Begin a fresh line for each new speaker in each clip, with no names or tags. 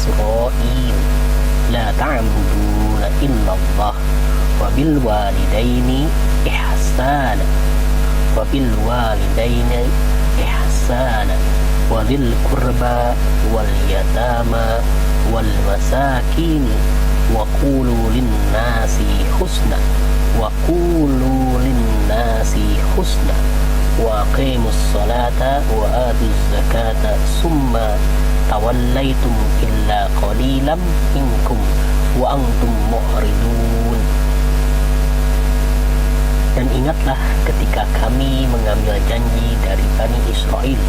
Israil la ta'buduna illallah wa bil walidaini ihsana wa bil walidaini ihsana wa dzil qurba wal yatama wal masakin wa qulu lin-nasi husna wa qulu lin-nasi husna wa aqimus salata wa atuz zakata summa tawallaitum illa qalilam minkum wa antum mu'ridun. Dan ingatlah ketika kami mengambil janji dari Bani Israel,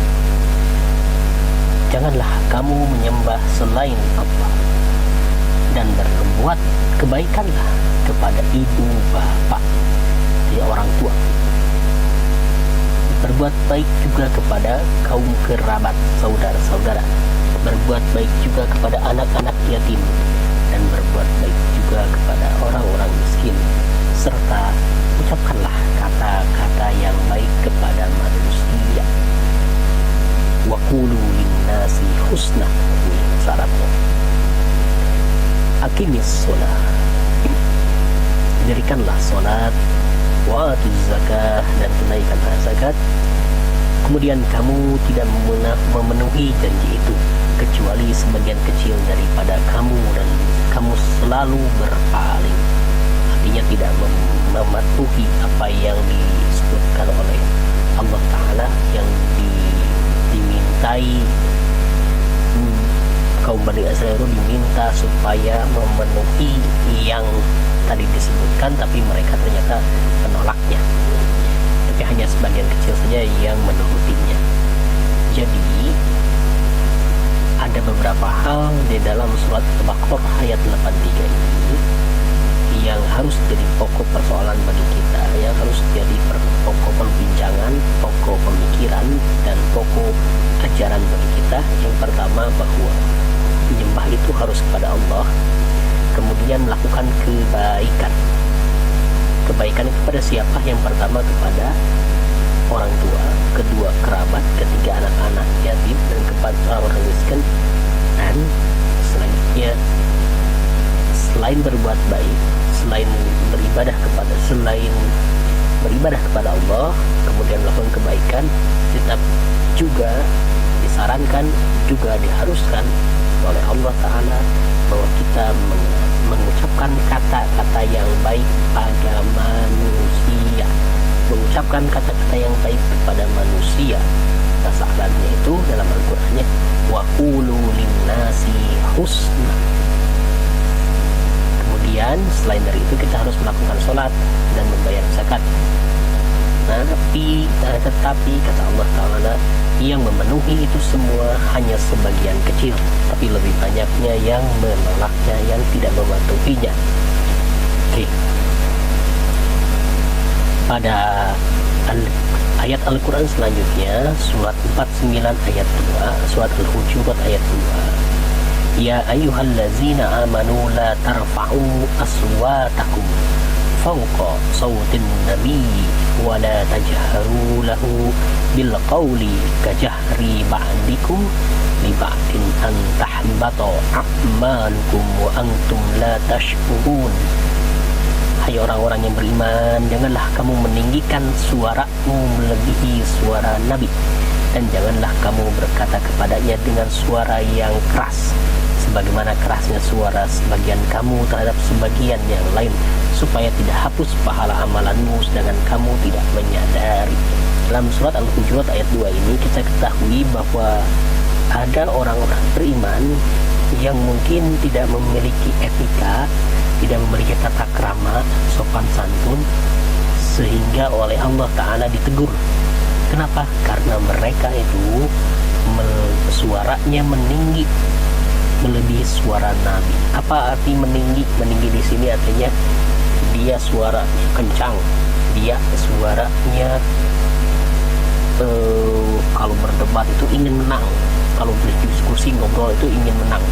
janganlah kamu menyembah selain Allah, dan berbuat kebaikanlah kepada ibu bapak, ya orang tua. Berbuat baik juga kepada kaum kerabat, saudara-saudara. Berbuat baik juga kepada anak-anak yatim, dan berbuat baik juga kepada orang-orang miskin, serta ucapkanlah kata-kata yang baik kepada manusia. Wa qulu lin-nasi husna, ini syaratnya. Aqimis sholat, dirikanlah sholat, wa atuz zakah, dan tunaikanlah zakat. Kemudian kamu tidak memenuhi janji itu kecuali sebagian kecil daripada kamu, dan kamu selalu berpaling, artinya tidak mematuhi apa yang disebutkan oleh Allah Ta'ala yang dimintai. Kaum Bani Israil itu diminta supaya memenuhi yang tadi disebutkan, tapi mereka ternyata menolaknya. Tapi hanya sebagian kecil saja yang menurutinya. Jadi ada beberapa hal di dalam surat Al-Baqarah ayat 83 ini yang harus jadi pokok persoalan bagi kita, yang harus jadi pokok perbincangan, pokok pemikiran, dan pokok ajaran bagi kita. Yang pertama, bahwa menyembah itu harus kepada Allah, kemudian melakukan kebaikan. Kebaikan itu kepada siapa? Yang pertama kepada orang tua, kedua kerabat, ketiga anak-anak yatim, dan kepada orang miskin. Dan selanjutnya, selain berbuat baik, selain beribadah kepada Allah, kemudian melakukan kebaikan, tetap juga disarankan, juga diharuskan oleh Allah Ta'ala bahwa kita mengucapkan kata-kata yang baik pada manusia, mengucapkan kata-kata yang baik kepada manusia. Sasarannya itu dalam Al-Qur'annya wa qulu lin-nasi husna. Kemudian selain dari itu kita harus melakukan sholat dan membayar zakat. Tetapi kata Allah Ta'ala, yang memenuhi itu semua hanya sebagian kecil, tapi lebih banyaknya yang menolaknya, yang tidak mematuhinya. Oke. Pada ayat Al-Quran selanjutnya, surat 49 ayat 2, surat Al-Hujurat ayat 2. Ya ayyuhallazina amanu la tarfa'u aswatakum fawqa sawtin nabi wa la tajharu lahu bil qawli kajahri ba'dikum li ba'din an tahbata a'malukum wa antum la tash'urun. Hai orang-orang yang beriman, janganlah kamu meninggikan suaramu melebihi suara Nabi, dan janganlah kamu berkata kepadanya dengan suara yang keras sebagaimana kerasnya suara sebagian kamu terhadap sebagian yang lain, supaya tidak hapus pahala amalanmu sedangkan kamu tidak menyadari. Dalam surat Al-Hujurat ayat 2 ini kita ketahui bahwa ada orang-orang beriman yang mungkin tidak memiliki etika, tidak memiliki tata krama, sopan santun, sehingga oleh Allah Ta'ala ditegur. Kenapa? Karena mereka itu suaranya meninggi melebihi suara Nabi. Apa arti meninggi? Meninggi di sini artinya dia suara kencang, dia suaranya kalau berdebat itu ingin menang, kalau berdiskusi ngobrol itu ingin menang,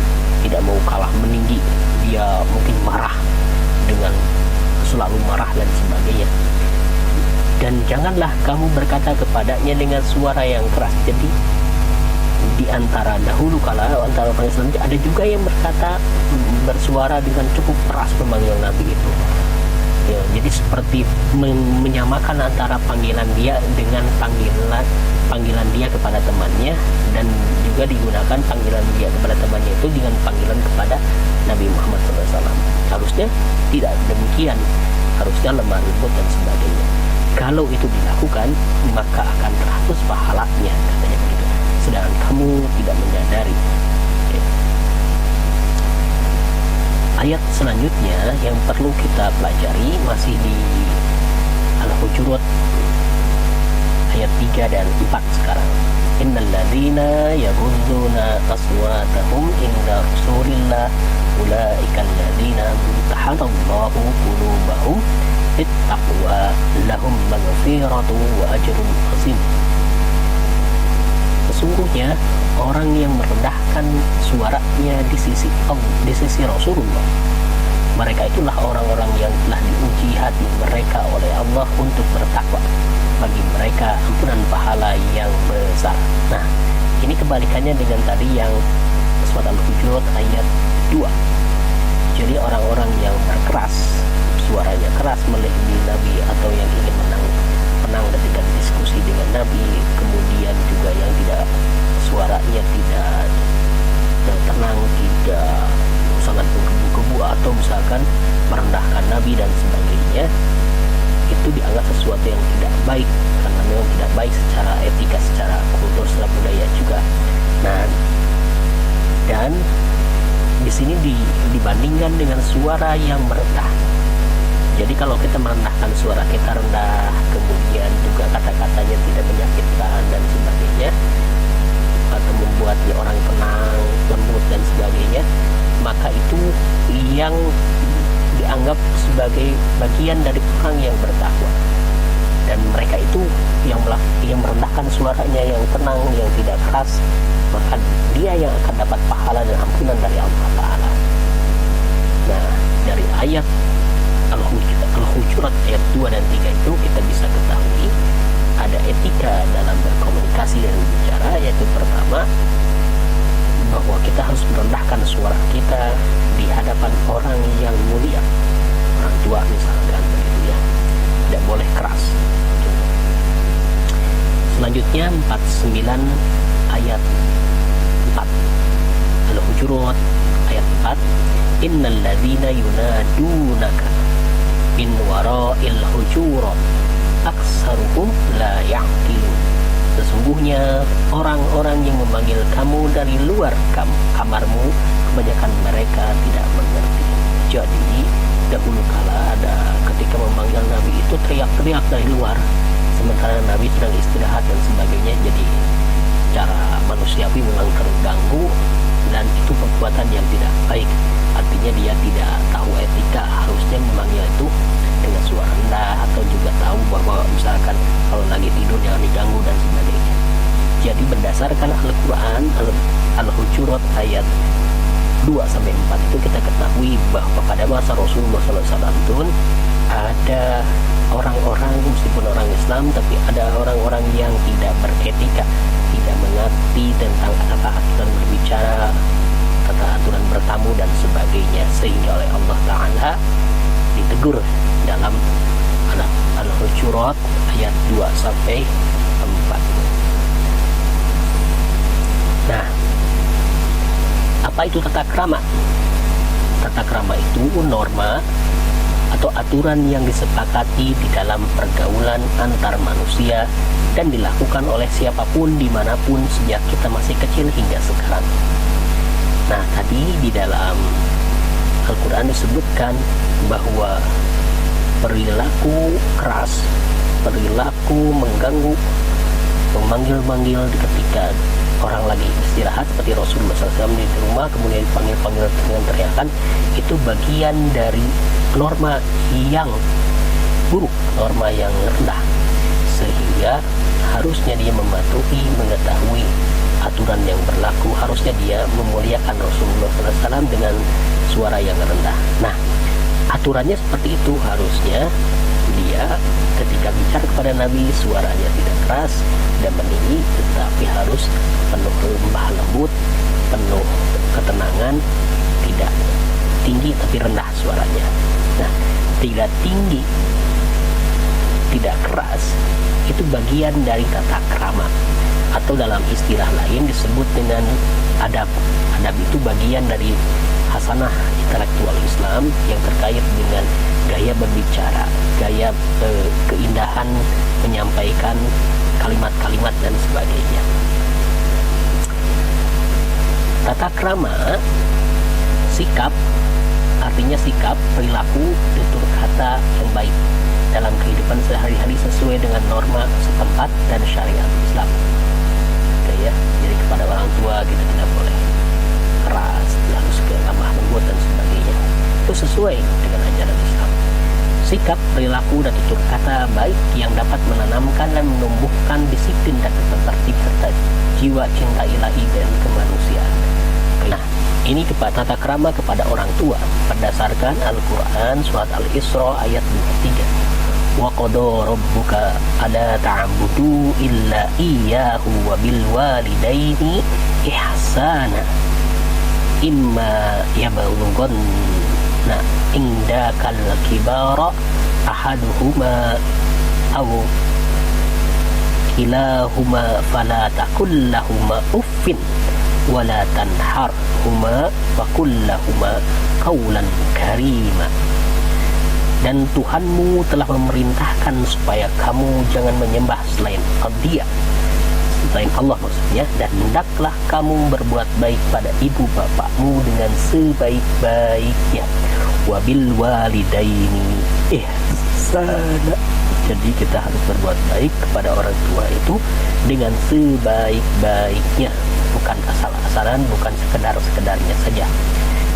tidak mau kalah, meninggi. Dia mungkin marah, dengan selalu marah dan sebagainya. Dan janganlah kamu berkata kepadanya dengan suara yang keras. Jadi di antara dahulu kala antara orang Islam ada juga yang bersuara dengan cukup keras memanggil Nabi itu. Ya, jadi seperti menyamakan antara panggilan dia dengan panggilan dia kepada temannya, dan juga digunakan panggilan dia kepada temannya itu dengan panggilan kepada Nabi Muhammad SAW. Harusnya tidak demikian, harusnya lemah lembut dan sebagainya. Kalau itu dilakukan maka akan terhapus pahalanya, katanya begitu. Sedangkan kamu tidak menyadari. Ayat selanjutnya yang perlu kita pelajari masih di Al-Hujurat ayat 3 dan 4 sekarang. Innal ladzina yaghudduna aswatahum inda Rasulillah ulaika alladzina imtahanallahu qulubahum bittaqwa lahum maghfiratu wa ajrun azim. Sesungguhnya orang yang merendahkan suaranya di sisi Allah, di sisi Rasulullah, mereka itulah orang-orang yang telah diuji hati mereka oleh Allah untuk bertakwa. Bagi mereka ampunan pahala yang besar. Nah, ini kebalikannya dengan tadi yang surat Al-Hujurat ayat 2. Jadi orang-orang yang berkeras, suaranya keras melebihi Nabi, atau yang ingin menang ketika diskusi dengan Nabi, kemudian juga yang tidak, suaranya tidak tenang, tidak sangat menggebu-gebu, atau misalkan merendahkan Nabi dan sebagainya, itu dianggap sesuatu yang tidak baik, karena memang tidak baik secara etika, secara kultur, secara budaya juga. Nah, dan di sini dibandingkan dengan suara yang merendah. Jadi kalau kita merendahkan suara kita rendah, kemudian juga kata-katanya tidak menyakitkan dan sebagainya, atau membuatnya orang tenang, lembut dan sebagainya, maka itu yang dianggap sebagai bagian dari orang yang bertakwa. Dan mereka itu yang merendahkan suaranya, yang tenang, yang tidak keras, maka dia yang akan dapat pahala dan ampunan dari Allah Ta'ala. Nah, dari ayat Al-Hujurat ayat 2 dan 3 itu kita bisa ketahui ada etika dalam berkomunikasi dan bicara, yaitu pertama, bahwa kita harus merendahkan suara kita di hadapan orang yang mulia, orang tua misalkan, begitu ya, tidak boleh keras. Selanjutnya 49 ayat 4 Al-Hujurat ayat 4, innal ladzina yunadunaka min wara'il hujurat aksaruhum la ya'qilun. Sesungguhnya orang-orang yang memanggil kamu dari luar kamarmu, kebanyakan mereka tidak mengerti. Jadi dahulu kala ada ketika memanggil Nabi itu teriak-teriak dari luar, sementara Nabi sedang istirahat dan sebagainya. Jadi cara manusiawi memang terganggu, dan itu perbuatan yang tidak baik. Artinya dia tidak tahu etika, harusnya memanggil itu dengan suara rendah, atau juga tahu bahwa misalkan kalau lagi tidur jangan diganggu dan sebagainya. Jadi berdasarkan Al-Quran Al-Hujurat ayat 2-4 itu kita ketahui bahwa pada masa Rasulullah SAW itu ada orang-orang, meskipun orang Islam, tapi ada orang-orang yang tidak beretika, tidak mengerti tentang aturan berbicara, tata aturan bertamu dan sebagainya, sehingga oleh Allah Ta'ala ditegur dalam Al-Hujurat ayat 2-4. Nah, apa itu tata krama? Tata krama itu norma atau aturan yang disepakati di dalam pergaulan antar manusia dan dilakukan oleh siapapun dimanapun sejak kita masih kecil hingga sekarang. Nah, tadi di dalam Al-Quran disebutkan bahwa perilaku keras, perilaku mengganggu, memanggil-manggil ketika orang lagi istirahat seperti Rasulullah SAW di rumah, kemudian panggil-panggil dengan teriakan, itu bagian dari norma yang buruk, norma yang rendah, sehingga harusnya dia mematuhi, mengetahui aturan yang berlaku. Harusnya dia memuliakan Rasulullah SAW dengan suara yang rendah. Nah, aturannya seperti itu, harusnya dia ketika bicara kepada Nabi suaranya tidak keras dan meninggi, tetapi harus penuh lembah lembut, penuh ketenangan, tidak tinggi tapi rendah suaranya. Nah, tidak tinggi, tidak keras, itu bagian dari tata krama, atau dalam istilah lain disebut dengan adab. Adab itu bagian dari hasanah intelektual Islam yang terkait dengan gaya berbicara, gaya keindahan menyampaikan kalimat-kalimat dan sebagainya. Tata krama, sikap, artinya sikap, perilaku, tutur kata yang baik dalam kehidupan sehari-hari sesuai dengan norma setempat dan syariat Islam. Oke ya, jadi kepada orang tua kita tidak boleh keras, harus lemah lembut dan sebagainya. Itu sesuai dengan ajaran Islam. Sikap, perilaku, dan tutur kata baik yang dapat menanamkan dan menumbuhkan disiplin dan tertib serta jiwa cinta ilahi dan kemanusiaan. Nah, ini tata krama kepada orang tua berdasarkan Al-Quran surat Al-Isra ayat 23. Wa qada rabbuka alla ta'budu illa iyyahu wa bil walidaini ihsana imma yablughanna indakal kibara ahaduhuma aw kilahuma fala taqul lahumā uffin wala tanharhuma wa qul lahumā qawlan karīma. Dan Tuhanmu telah memerintahkan supaya kamu jangan menyembah selain Dia, selain Allah maksudnya, dan hendaklah kamu berbuat baik pada ibu bapakmu dengan sebaik-baiknya. Wabil walidaini ihsana. Jadi kita harus berbuat baik kepada orang tua itu dengan sebaik-baiknya, bukan asal-asalan, bukan sekedar-sekedarnya saja.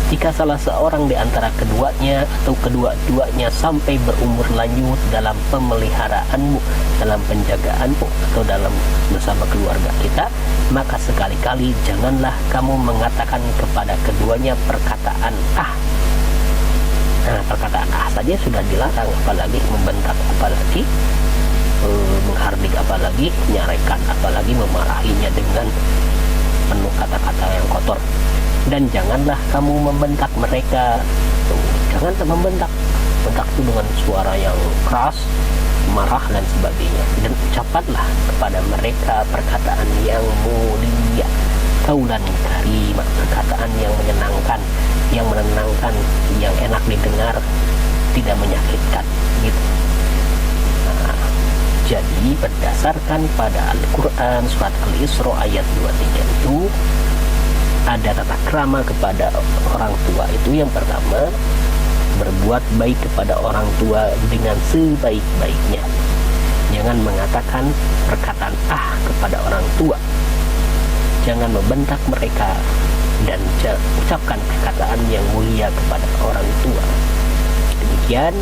Jika salah seorang di antara keduanya atau kedua-duanya sampai berumur lanjut dalam pemeliharaanmu, dalam penjagaanmu, atau dalam bersama keluarga kita, maka sekali-kali janganlah kamu mengatakan kepada keduanya perkataan ah. Nah, perkataan ah saja sudah dilarang, apalagi membentak, apalagi menghardik, apalagi menyarekan, apalagi memarahinya dengan penuh kata-kata yang kotor. Dan janganlah kamu membentak mereka. Jangan membentak. Bentak itu dengan suara yang keras, marah dan sebagainya. Dan ucapkanlah kepada mereka perkataan yang mulia, qaulan karimah, perkataan yang menyenangkan, yang menenangkan, yang enak didengar, tidak menyakitkan gitu. Nah, jadi berdasarkan pada Al-Quran surat Al-Isra ayat 23 itu ada tata krama kepada orang tua. Itu yang pertama, berbuat baik kepada orang tua dengan sebaik-baiknya. Jangan mengatakan perkataan ah kepada orang tua. Jangan membentak mereka, dan ucapkan perkataan yang mulia kepada orang tua. Demikian